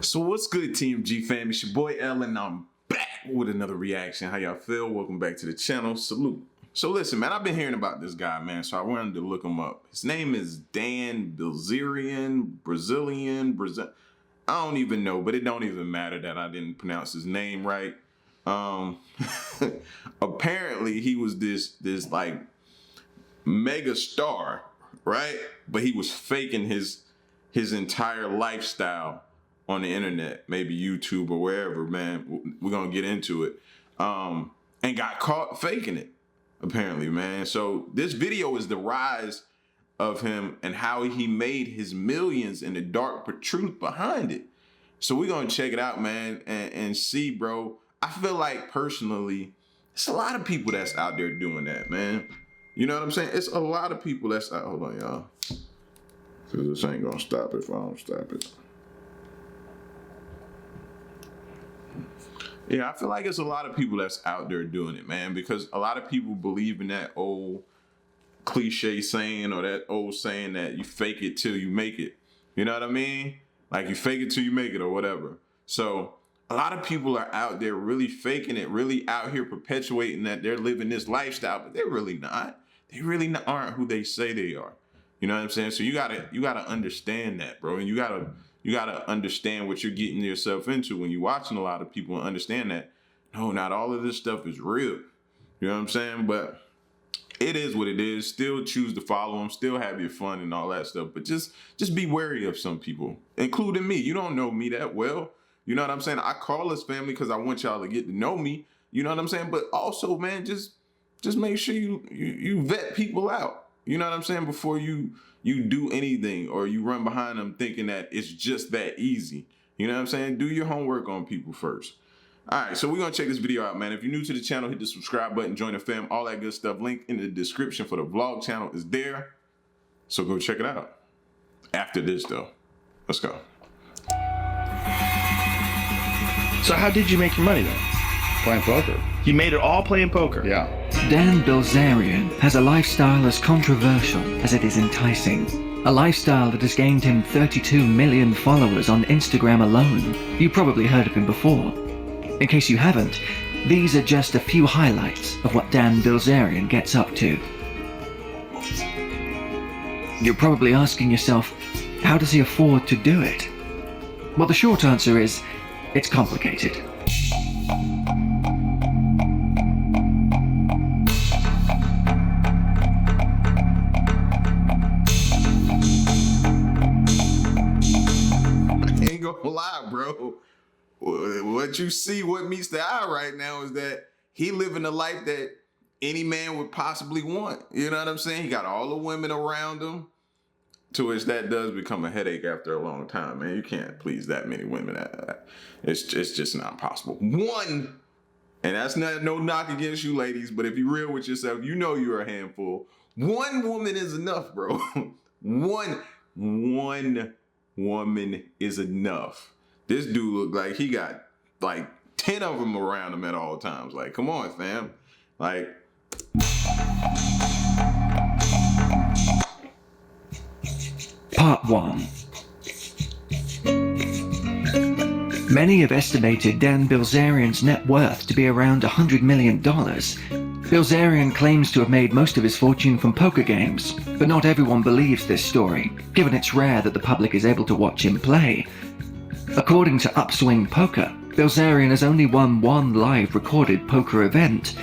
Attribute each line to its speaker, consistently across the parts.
Speaker 1: So what's good, TMG fam? It's your boy L, and I'm back with another reaction. How y'all feel? Welcome back to the channel. Salute. So listen, man, I've been hearing about this guy, man, so I wanted to look him up. His name is Dan Bilzerian, Brazil. I don't even know, but it don't even matter that I didn't pronounce his name right. Apparently he was this like mega star, right? But he was faking his entire lifestyle on the internet, maybe YouTube or wherever, man. We're gonna get into it. And got caught faking it, apparently, man. So this video is the rise of him and how he made his millions and the dark truth behind it. So we're gonna check it out, man, and see, bro. I feel like personally, it's a lot of people that's out there doing that, man. You know what I'm saying? It's a lot of people that's out. Hold on, y'all. Cause this ain't gonna stop if I don't stop it. Yeah, I feel like it's a lot of people that's out there doing it, man, because a lot of people believe in that old cliche saying or that old saying that you fake it till you make it. You know what I mean? Like you fake it till you make it or whatever. So a lot of people are out there really faking it, really out here perpetuating that they're living this lifestyle, but they're really not. They really aren't who they say they are. You know what I'm saying? So you gotta understand that, bro. And you gotta understand what you're getting yourself into when you're watching a lot of people and understand that, no, not all of this stuff is real. You know what I'm saying? But it is what it is. Still choose to follow them, still have your fun and all that stuff. But just be wary of some people, including me. You don't know me that well. You know what I'm saying? I call us family because I want y'all to get to know me. You know what I'm saying? But also, man, just make sure you vet people out. You know what I'm saying? Before you do anything or you run behind them thinking that it's just that easy. You know what I'm saying? Do your homework on people first. All right, so we're going to check this video out, man. If you're new to the channel, hit the subscribe button, join the fam, all that good stuff. Link in the description for the vlog channel is there. So go check it out. After this, though, let's go.
Speaker 2: So how did you make your money then?
Speaker 3: Playing poker.
Speaker 2: You made it all playing poker?
Speaker 3: Yeah.
Speaker 4: Dan Bilzerian has a lifestyle as controversial as it is enticing. A lifestyle that has gained him 32 million followers on Instagram alone. You probably heard of him before. In case you haven't, these are just a few highlights of what Dan Bilzerian gets up to. You're probably asking yourself, how does he afford to do it? Well, the short answer is, it's complicated.
Speaker 1: Ain't gonna lie, bro. What you see, what meets the eye right now is that he living the life that any man would possibly want. You know what I'm saying? He got all the women around him, to which that does become a headache after a long time, man. You can't please that many women. It's just not possible. One, and that's not no knock against you ladies, but if you're real with yourself, you know you're a handful. One woman is enough, bro. One woman is enough. This dude looked like he got like 10 of them around him at all times. Like, come on, fam. Like,
Speaker 4: Part 1. Many have estimated Dan Bilzerian's net worth to be around $100 million. Bilzerian claims to have made most of his fortune from poker games, but not everyone believes this story, given it's rare that the public is able to watch him play. According to Upswing Poker, Bilzerian has only won one live recorded poker event.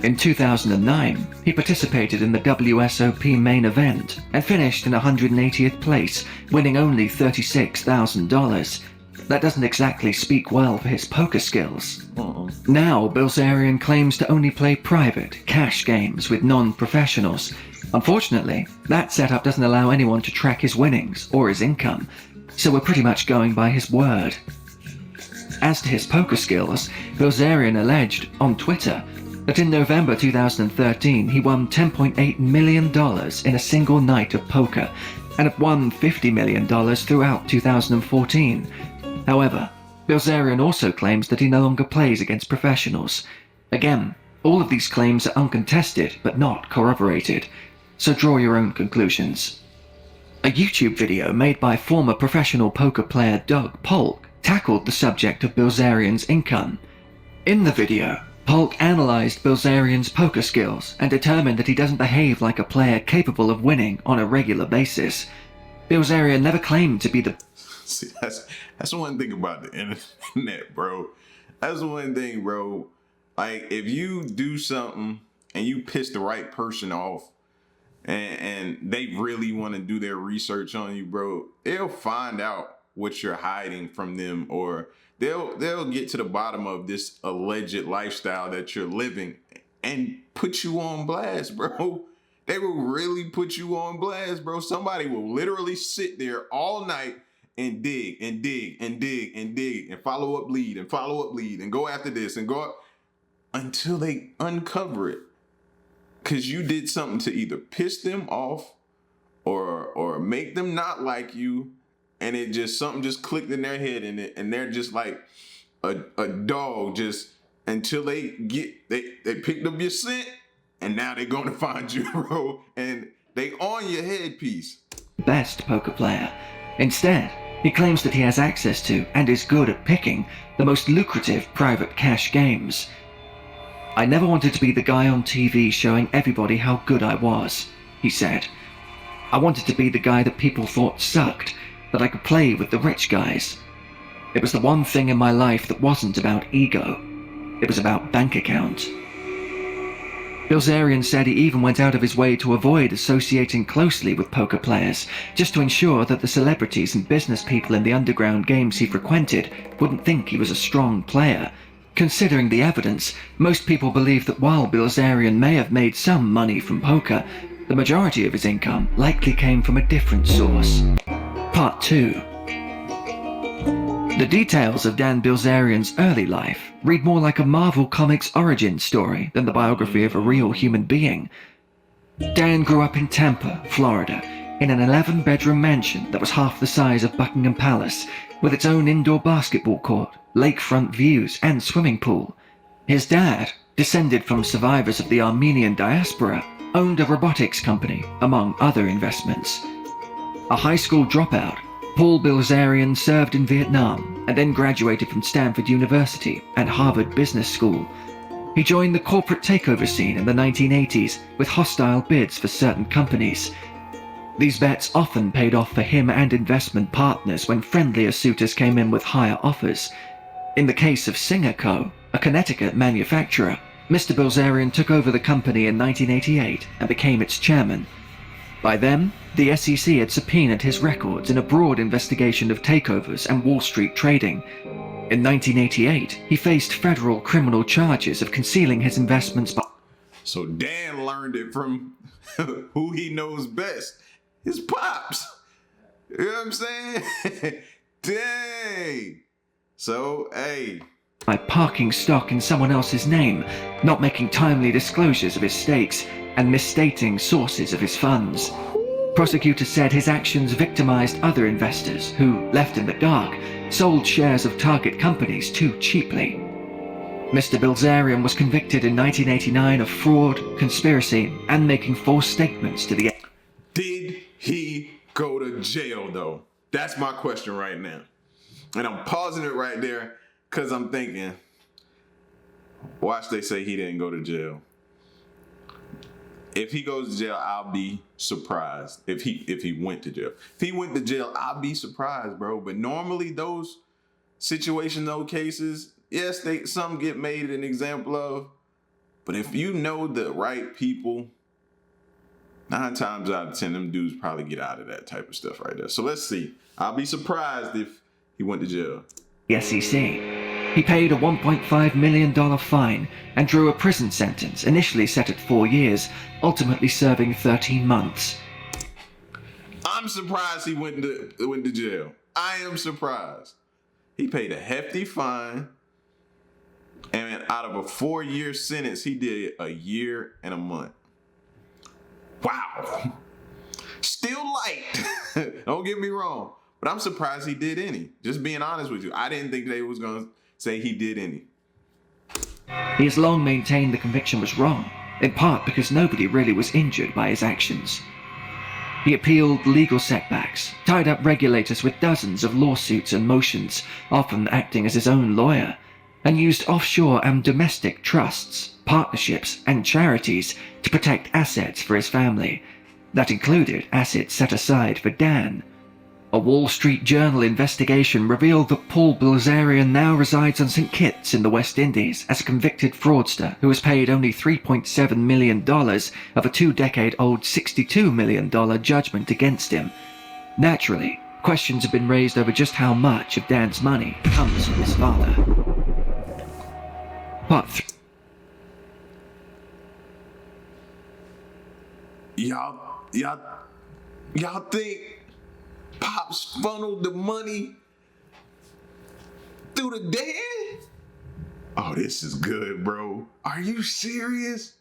Speaker 4: In 2009, he participated in the WSOP main event and finished in 180th place, winning only $36,000. That doesn't exactly speak well for his poker skills. Now, Bilzerian claims to only play private, cash games with non-professionals. Unfortunately, that setup doesn't allow anyone to track his winnings or his income, so we're pretty much going by his word. As to his poker skills, Bilzerian alleged, on Twitter, that in November 2013 he won $10.8 million in a single night of poker, and have won $50 million throughout 2014. However, Bilzerian also claims that he no longer plays against professionals. Again, all of these claims are uncontested but not corroborated, so draw your own conclusions. A YouTube video made by former professional poker player Doug Polk tackled the subject of Bilzerian's income. In the video, Polk analyzed Bilzerian's poker skills and determined that he doesn't behave like a player capable of winning on a regular basis. Bilzerian never claimed to be the...
Speaker 1: See, that's one thing about the internet, bro. That's one thing, bro. Like, if you do something and you piss the right person off, and they really want to do their research on you, bro, they'll find out what you're hiding from them, or they'll get to the bottom of this alleged lifestyle that you're living and put you on blast, bro. They will really put you on blast, bro. Somebody will literally sit there all night and dig and dig and dig and dig and follow up lead and follow up lead and go after this and go up until they uncover it. Because you did something to either piss them off or make them not like you, and it just something just clicked in their head, and they're just like a dog, just until they picked up your scent, and now they're gonna find you, bro, and they on your headpiece.
Speaker 4: Best poker player. Instead, he claims that he has access to and is good at picking the most lucrative private cash games. "I never wanted to be the guy on TV showing everybody how good I was," he said. "I wanted to be the guy that people thought sucked, that I could play with the rich guys. It was the one thing in my life that wasn't about ego. It was about bank account." Bilzerian said he even went out of his way to avoid associating closely with poker players, just to ensure that the celebrities and business people in the underground games he frequented wouldn't think he was a strong player. Considering the evidence, most people believe that while Bilzerian may have made some money from poker, the majority of his income likely came from a different source. Part 2. The details of Dan Bilzerian's early life read more like a Marvel Comics origin story than the biography of a real human being. Dan grew up in Tampa, Florida, in an 11-bedroom mansion that was half the size of Buckingham Palace, with its own indoor basketball court, lakefront views, and swimming pool. His dad, descended from survivors of the Armenian diaspora, owned a robotics company, among other investments. A high school dropout, Paul Bilzerian served in Vietnam and then graduated from Stanford University and Harvard Business School. He joined the corporate takeover scene in the 1980s with hostile bids for certain companies. These bets often paid off for him and investment partners when friendlier suitors came in with higher offers. In the case of Singer Co., a Connecticut manufacturer, Mr. Bilzerian took over the company in 1988 and became its chairman. By then, the SEC had subpoenaed his records in a broad investigation of takeovers and Wall Street trading. In 1988, he faced federal criminal charges of concealing his investments by...
Speaker 1: So Dan learned it from who he knows best, his pops. You know what I'm saying? Dang. So, hey.
Speaker 4: By parking stock in someone else's name, not making timely disclosures of his stakes, and misstating sources of his funds. Prosecutors said his actions victimized other investors who, left in the dark, sold shares of target companies too cheaply. Mr. Bilzerian was convicted in 1989 of fraud, conspiracy, and making false statements to the...
Speaker 1: Did he go to jail, though? That's my question right now. And I'm pausing it right there because I'm thinking, watch they say he didn't go to jail. If he goes to jail, I'll be surprised. If he went to jail. If he went to jail, I'll be surprised, bro. But normally those situations, those cases, yes, some get made an example of. But if you know the right people, 9 times out of 10, them dudes probably get out of that type of stuff right there. So let's see. I'll be surprised if he went to jail.
Speaker 4: The SEC. He paid a $1.5 million fine and drew a prison sentence initially set at 4 years, ultimately serving 13 months.
Speaker 1: I'm surprised he went to jail. I am surprised. He paid a hefty fine, and out of a 4-year sentence, he did a year and a month. Wow. Still light. Don't get me wrong. But I'm surprised he did any. Just being honest with you. I didn't think they was going to say he did any.
Speaker 4: He has long maintained the conviction was wrong, in part because nobody really was injured by his actions. He appealed legal setbacks, tied up regulators with dozens of lawsuits and motions, often acting as his own lawyer, and used offshore and domestic trusts, partnerships, and charities to protect assets for his family. That included assets set aside for Dan. A Wall Street Journal investigation revealed that Paul Bilzerian now resides on St. Kitts in the West Indies as a convicted fraudster who has paid only $3.7 million of a 2-decade-old $62 million judgment against him. Naturally, questions have been raised over just how much of Dan's money comes from his father. Part 3.
Speaker 1: Y'all think Pops funneled the money through the dad? Oh, this is good, bro. Are you serious?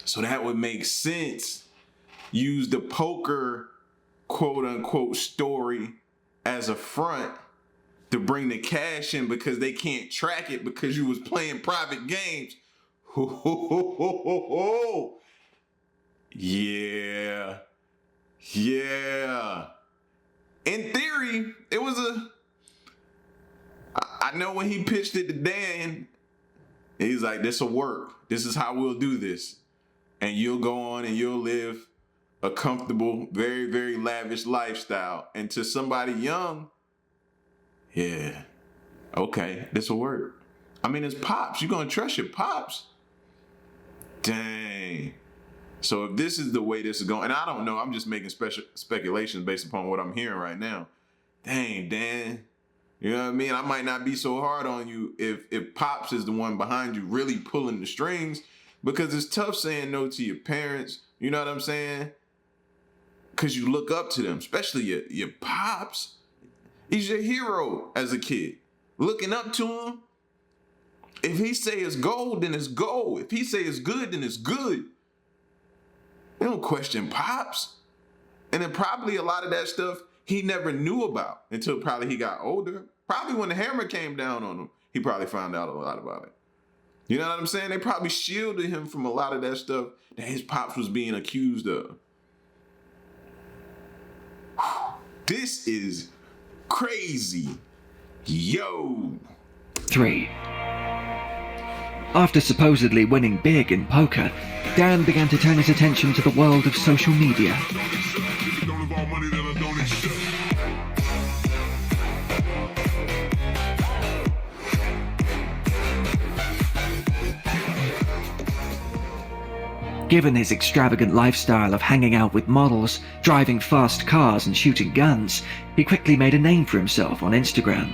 Speaker 1: So that would make sense. Use the poker quote-unquote story as a front to bring the cash in because they can't track it because you was playing private games. Yeah. In theory, it was I know when he pitched it to Dan, he's like, this'll work. This is how we'll do this. And you'll go on and you'll live a comfortable, very, very lavish lifestyle. And to somebody young, yeah, okay, this'll work. I mean, it's Pops. You're gonna trust your Pops. Dang. So if this is the way this is going, and I don't know, I'm just making speculations based upon what I'm hearing right now. Dang, Dan, you know what I mean? I might not be so hard on you if Pops is the one behind you really pulling the strings, because it's tough saying no to your parents, you know what I'm saying? Because you look up to them, especially your Pops. He's your hero as a kid. Looking up to him, if he say it's gold, then it's gold. If he say it's good, then it's good. They don't question Pops. And then probably a lot of that stuff he never knew about until probably he got older. Probably when the hammer came down on him, he probably found out a lot about it. You know what I'm saying? They probably shielded him from a lot of that stuff that his Pops was being accused of. This is crazy. Yo.
Speaker 4: 3. After supposedly winning big in poker, Dan began to turn his attention to the world of social media. Given his extravagant lifestyle of hanging out with models, driving fast cars and shooting guns, he quickly made a name for himself on Instagram.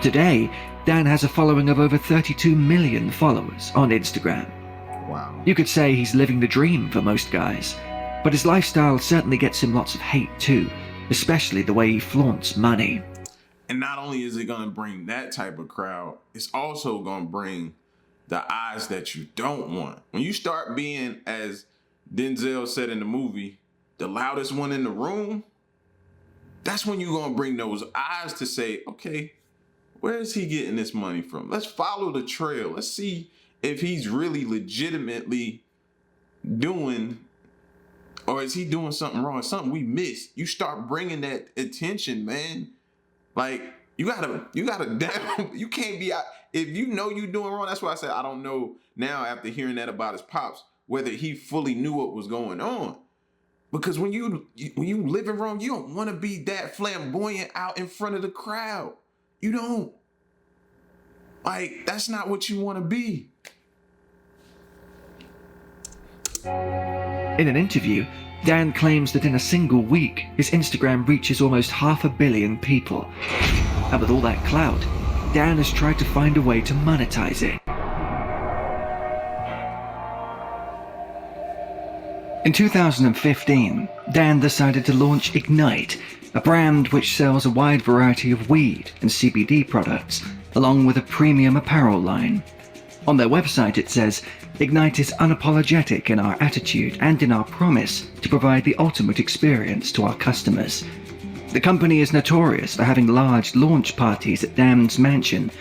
Speaker 4: Today, Dan has a following of over 32 million followers on Instagram.
Speaker 1: Wow.
Speaker 4: You could say he's living the dream for most guys, but his lifestyle certainly gets him lots of hate too, especially the way he flaunts money.
Speaker 1: And not only is it going to bring that type of crowd, it's also going to bring the eyes that you don't want. When you start being, as Denzel said in the movie, the loudest one in the room, that's when you're going to bring those eyes to say, okay, where is he getting this money from? Let's follow the trail. Let's see if he's really legitimately doing, or is he doing something wrong? Something we missed. You start bringing that attention, man. Like, you gotta damn, you can't be out. If you know you're doing wrong, that's why I said I don't know now after hearing that about his Pops, whether he fully knew what was going on. Because when you living wrong, you don't want to be that flamboyant out in front of the crowd. You don't. Like, that's not what you want to be.
Speaker 4: In an interview, Dan claims that in a single week, his Instagram reaches almost 500 million people. And with all that clout, Dan has tried to find a way to monetize it. In 2015, Dan decided to launch Ignite, a brand which sells a wide variety of weed and CBD products, along with a premium apparel line. On their website it says, Ignite is unapologetic in our attitude and in our promise to provide the ultimate experience to our customers. The company is notorious for having large launch parties at Dan's mansion,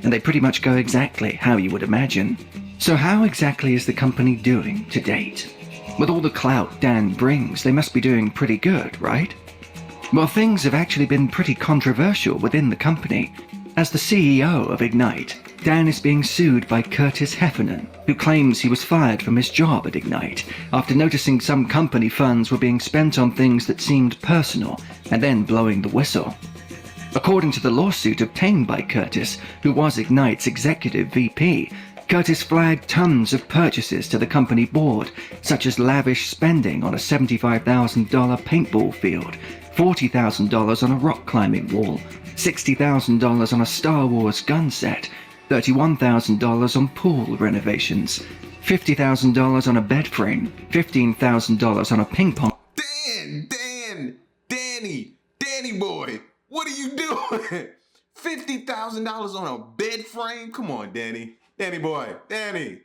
Speaker 4: and they pretty much go exactly how you would imagine. So how exactly is the company doing to date? With all the clout Dan brings, they must be doing pretty good, right? Well, things have actually been pretty controversial within the company. As the CEO of Ignite, Dan is being sued by Curtis Heffernan, who claims he was fired from his job at Ignite after noticing some company funds were being spent on things that seemed personal and then blowing the whistle. According to the lawsuit obtained by Curtis, who was Ignite's executive VP, Curtis flagged tons of purchases to the company board, such as lavish spending on a $75,000 paintball field, $40,000 on a rock climbing wall, $60,000 on a Star Wars gun set, $31,000 on pool renovations, $50,000 on a bed frame, $15,000 on a ping pong.
Speaker 1: Danny boy, what are you doing? $50,000 on a bed frame? Come on, Danny boy, Dan,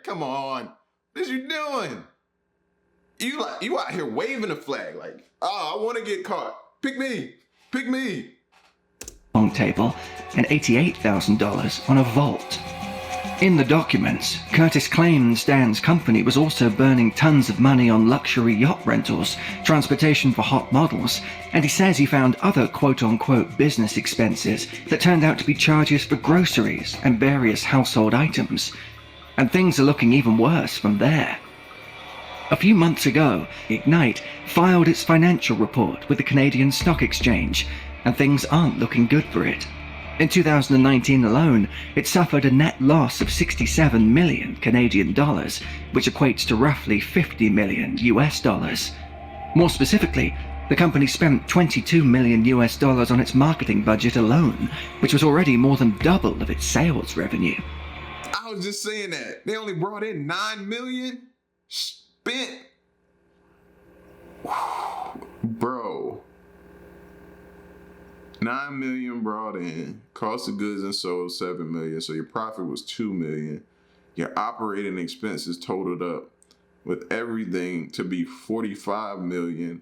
Speaker 1: come on. What you doing? You out here waving a flag like, I want to get caught. Pick me.
Speaker 4: Table and $88,000 on a vault. In the documents, Curtis claims Dan's company was also burning tons of money on luxury yacht rentals, transportation for hot models, and he says he found other quote-unquote business expenses that turned out to be charges for groceries and various household items. And things are looking even worse from there. A few months ago, Ignite filed its financial report with the Canadian Stock Exchange, and things aren't looking good for it. In 2019 alone, it suffered a net loss of 67 million Canadian dollars, which equates to roughly 50 million US dollars. More specifically, the company spent 22 million US dollars on its marketing budget alone, which was already more than double of its sales revenue.
Speaker 1: I was just saying that. They only brought in 9 million? Spent. Bro. 9 million brought in, cost of goods and sold 7 million, so your profit was 2 million. Your operating expenses totaled up with everything to be 45 million,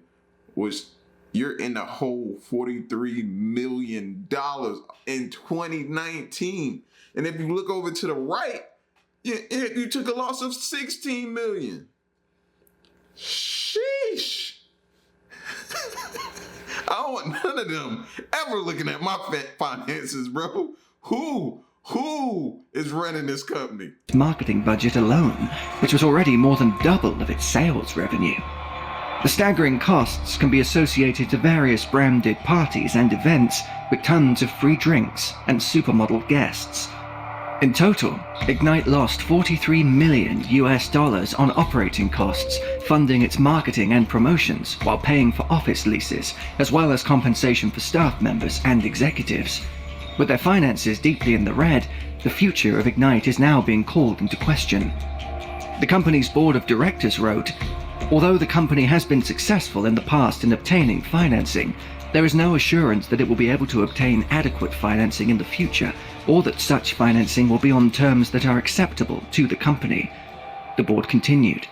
Speaker 1: which you're in the whole $43 million in 2019. And if you look over to the right, you took a loss of 16 million. Sheesh. I don't want none of them ever looking at my finances, bro. Who is running this company?
Speaker 4: Marketing budget alone, which was already more than double of its sales revenue. The staggering costs can be associated to various branded parties and events with tons of free drinks and supermodel guests. In total, Ignite lost 43 million US dollars on operating costs, funding its marketing and promotions while paying for office leases, as well as compensation for staff members and executives. With their finances deeply in the red, the future of Ignite is now being called into question. The company's board of directors wrote, "Although the company has been successful in the past in obtaining financing, there is no assurance that it will be able to obtain adequate financing in the future, or that such financing will be on terms that are acceptable to the company." The board continued,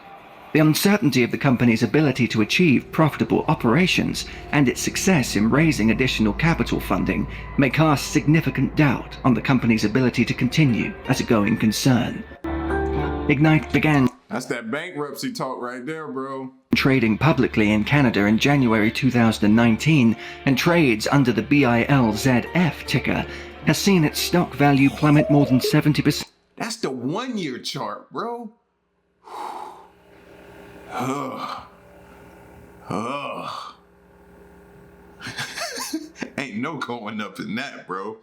Speaker 4: "The uncertainty of the company's ability to achieve profitable operations and its success in raising additional capital funding may cast significant doubt on the company's ability to continue as a going concern." Ignite began
Speaker 1: That's that bankruptcy talk right there, bro.
Speaker 4: Trading publicly in Canada in January 2019 and trades under the BILZF ticker, has seen its stock value plummet more than 70%.
Speaker 1: That's the 1-year chart, bro. Ain't no going up in that, bro.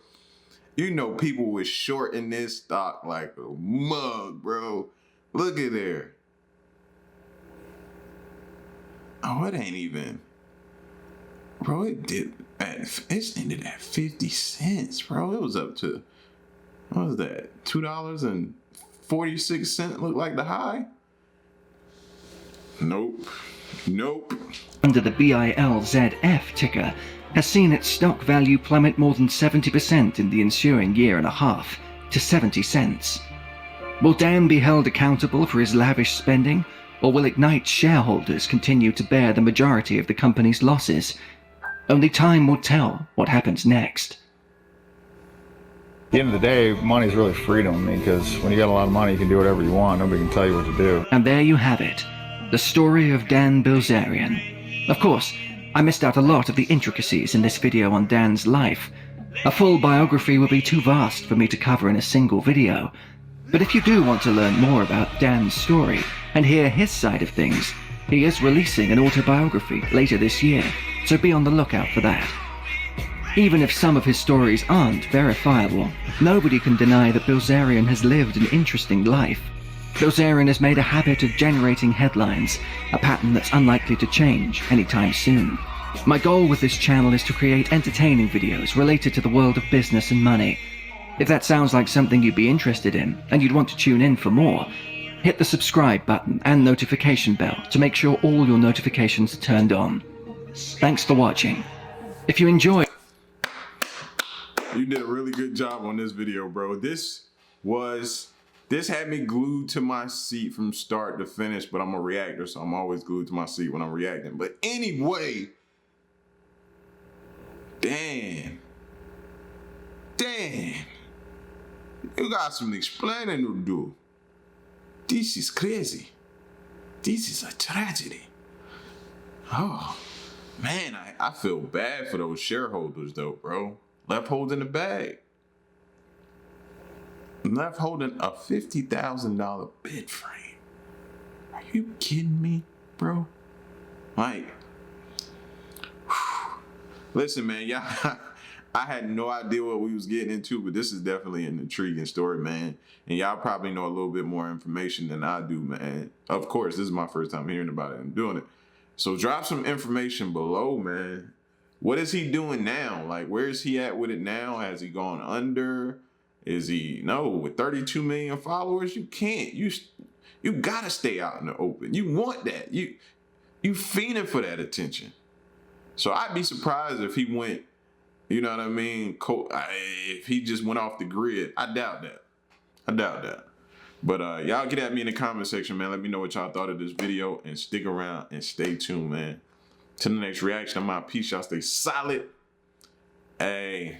Speaker 1: You know people was shorting this stock like a mug, bro. Look at there. Oh, it ain't even. Bro, it ended at 50 cents, bro. It was up to, what was that? $2.46 looked like the high? Nope.
Speaker 4: Under the BILZF ticker, has seen its stock value plummet more than 70% in the ensuing year and a half, to 70 cents. Will Dan be held accountable for his lavish spending, or will Ignite's shareholders continue to bear the majority of the company's losses? Only time will tell what happens next.
Speaker 3: At the end of the day, money's really freedom, because when you got a lot of money, you can do whatever you want. Nobody can tell you what to do.
Speaker 4: And there you have it. The story of Dan Bilzerian. Of course, I missed out a lot of the intricacies in this video on Dan's life. A full biography would be too vast for me to cover in a single video. But if you do want to learn more about Dan's story and hear his side of things, he is releasing an autobiography later this year, so be on the lookout for that. Even if some of his stories aren't verifiable, nobody can deny that Bilzerian has lived an interesting life. Bilzerian has made a habit of generating headlines, a pattern that's unlikely to change anytime soon. My goal with this channel is to create entertaining videos related to the world of business and money. If that sounds like something you'd be interested in, and you'd want to tune in for more, hit the subscribe button and notification bell to make sure all your notifications are turned on. Thanks for watching. If you enjoyed...
Speaker 1: You did a really good job on this video, bro. This had me glued to my seat from start to finish, but I'm a reactor, so I'm always glued to my seat when I'm reacting. But anyway, damn, you got some explaining to do. This is crazy. This is a tragedy. Oh, man, I feel bad for those shareholders though, bro. Left holding the bag. Left holding a $50,000 bed frame. Are you kidding me, bro? Like, whew. Listen, man, y'all, I had no idea what we was getting into, but this is definitely an intriguing story, man. And y'all probably know a little bit more information than I do, man. Of course, this is my first time hearing about it and doing it. So drop some information below, man. What is he doing now? Like, where is he at with it now? Has he gone under? Is he, no, with 32 million followers, you can't. You gotta stay out in the open. You want that. You fiending for that attention. So I'd be surprised if he went, you know what I mean? If he just went off the grid. I doubt that. But y'all get at me in the comment section, man. Let me know what y'all thought of this video and stick around and stay tuned, man. Till the next reaction, I'm out. Peace. Y'all stay solid. Hey.